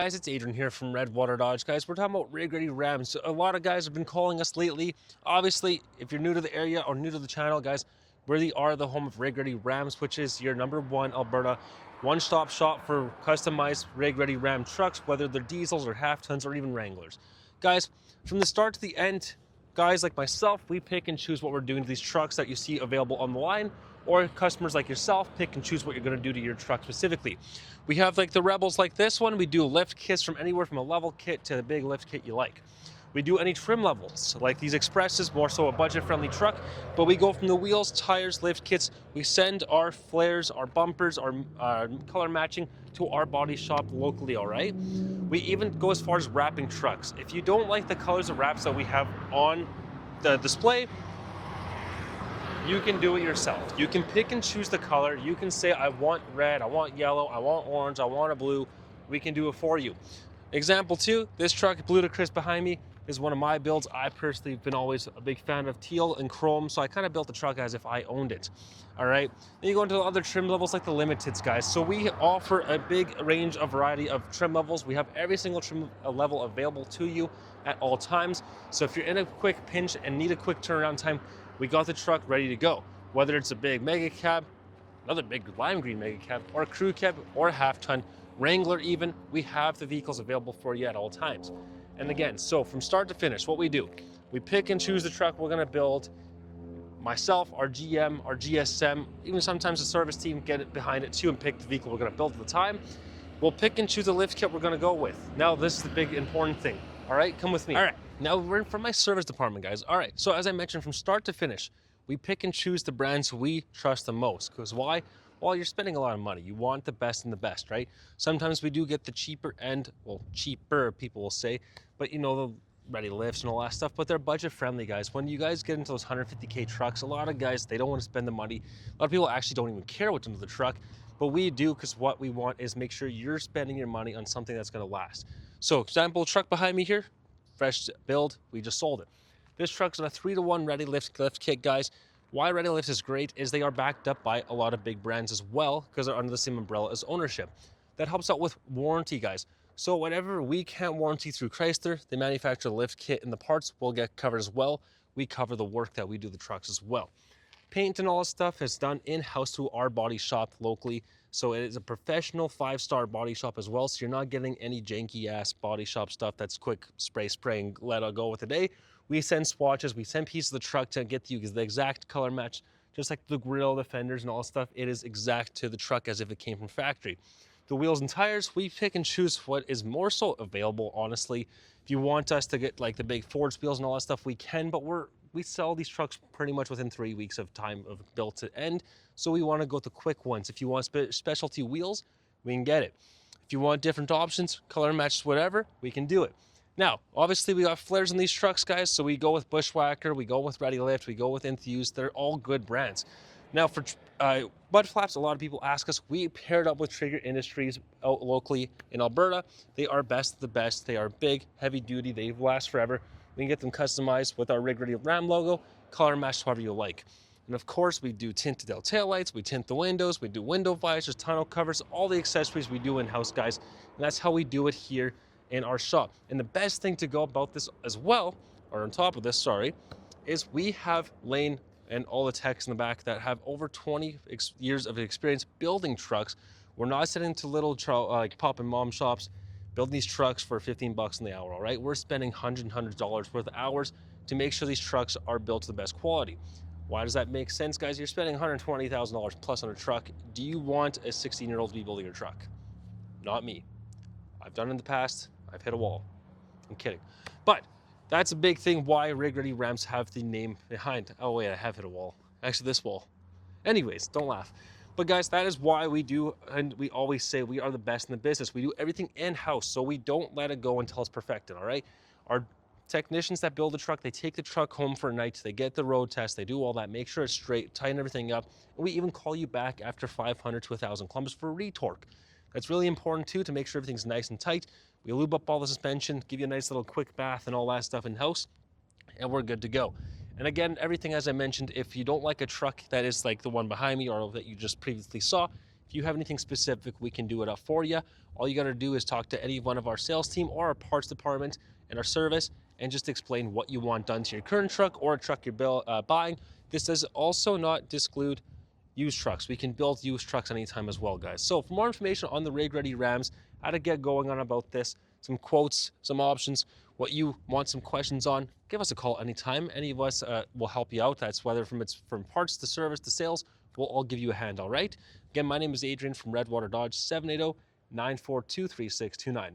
Guys, it's Adrian here from Redwater Dodge. Guys, we're talking about rig ready Rams. A lot of guys have been calling us lately. Obviously, if you're new to the area or new to the channel, guys, we are the home of rig ready Rams, which is your #1 Alberta one-stop shop for customized rig ready Ram trucks, whether they're diesels or half tons or even Wranglers. Guys, from the start to the end, guys like myself, we pick and choose what we're doing to these trucks that you see available on the line, or customers like yourself pick and choose what you're going to do to your truck specifically. We have like the Rebels like this one. We do lift kits from anywhere from a level kit to the big lift kit you like. We do any trim levels, like these Expresses, more so a budget-friendly truck, but we go from the wheels, tires, lift kits. We send our flares, our bumpers, our color matching to our body shop locally, all right? We even go as far as wrapping trucks. If you don't like the colors of wraps that we have on the display, you can do it yourself. You can pick and choose the color. You can say, I want red, I want yellow, I want orange, I want a blue. We can do it for you. Example 2, this truck, Blue to Crisp behind me, is one of my builds. I personally have been always a big fan of teal and chrome, so I kind of built the truck as if I owned it. All right, then you go into the other trim levels like the Limiteds, guys. So we offer a big range of variety of trim levels. We have every single trim level available to you at all times. So if you're in a quick pinch and need a quick turnaround time, we got the truck ready to go. Whether it's a big mega cab, another big lime green mega cab, or a crew cab, or a half ton Wrangler even, we have the vehicles available for you at all times. And again, so from start to finish, what we do, we pick and choose the truck we're gonna build. Myself, our GM, our GSM, even sometimes the service team get it behind it too and pick the vehicle we're gonna build at the time. We'll pick and choose the lift kit we're gonna go with. Now, this is the big important thing. All right, come with me. All right, now we're from my service department, guys. All right, so as I mentioned, from start to finish, we pick and choose the brands we trust the most. Because why? Well, you're spending a lot of money. You want the best and the best, right? Sometimes we do get the cheaper end, well, cheaper, people will say, but you know, the ReadyLIFTs and all that stuff, but they're budget friendly, guys. When you guys get into those 150K trucks, a lot of guys, they don't want to spend the money. A lot of people actually don't even care what's into the truck, but we do, because what we want is make sure you're spending your money on something that's gonna last. So example, truck behind me here, fresh build, we just sold it. This truck's on a 3-to-1 ReadyLIFT lift kit, guys. Why ReadyLIFT is great is they are backed up by a lot of big brands as well, because they're under the same umbrella as ownership. That helps out with warranty, guys. So whatever we can't warranty through Chrysler, they manufacture the lift kit and the parts will get covered as well. We cover the work that we do the trucks as well. Paint and all this stuff is done in-house through our body shop locally. So it is a professional 5-star body shop as well. So you're not getting any janky ass body shop stuff that's quick spray and let it go with a day. We send swatches, we send pieces of the truck to get you the exact color match, just like the grill, the fenders and all that stuff. It is exact to the truck as if it came from factory. The wheels and tires, we pick and choose what is more so available, honestly. If you want us to get like the big Ford wheels and all that stuff, we can, but we sell these trucks pretty much within 3 weeks of time of build to end. So we want to go with the quick ones. If you want specialty wheels, we can get it. If you want different options, color match, whatever, we can do it. Now, obviously we got flares in these trucks, guys. So we go with Bushwacker, we go with ReadyLIFT, we go with Enthused. They're all good brands. Now for mud flaps, a lot of people ask us, we paired up with Trigger Industries out locally in Alberta. They are best of the best. They are big, heavy duty, they last forever. We can get them customized with our Rig Ready Ram logo, color match however you like. And of course, we do tinted out taillights, we tint the windows, we do window visors, tonneau covers, all the accessories we do in-house, guys. And that's how we do it here in our shop. And the best thing to go about this as well, or on top of this, sorry, is we have Lane and all the techs in the back that have over 20 years of experience building trucks. We're not sending to little like pop and mom shops building these trucks for 15 bucks an hour, all right? We're spending hundreds of dollars worth of hours to make sure these trucks are built to the best quality. Why does that make sense, guys? You're spending $120,000 plus on a truck. Do you want a 16-year-old to be building your truck? Not me. I've done it in the past. I've hit a wall. I'm kidding. But that's a big thing why Rig Ready Rams have the name behind. Oh wait, I have hit a wall. Actually, this wall. Anyways, don't laugh. But guys, that is why we do, and we always say we are the best in the business. We do everything in-house, so we don't let it go until it's perfected, all right? Our technicians that build the truck, they take the truck home for a night, they get the road test, they do all that, make sure it's straight, tighten everything up, and we even call you back after 500 to 1,000 kilometers for a retorque. That's really important too, to make sure everything's nice and tight. We lube up all the suspension, give you a nice little quick bath and all that stuff in-house, and we're good to go. And again, everything as I mentioned, if you don't like a truck that is like the one behind me or that you just previously saw, If you have anything specific, we can do it up for you. All you got to do is talk to any one of our sales team or our parts department and our service and just explain what you want done to your current truck or a truck you're buying. This does also not exclude used trucks. We can build used trucks anytime as well, guys. So for more information on the Rig Ready Rams, how to get going on about this, some quotes, some options, what you want some questions on, give us a call anytime. Any of us will help you out. That's whether from parts to service to sales, we'll all give you a hand, all right? Again, my name is Adrian from Redwater Dodge, 780-942-3629.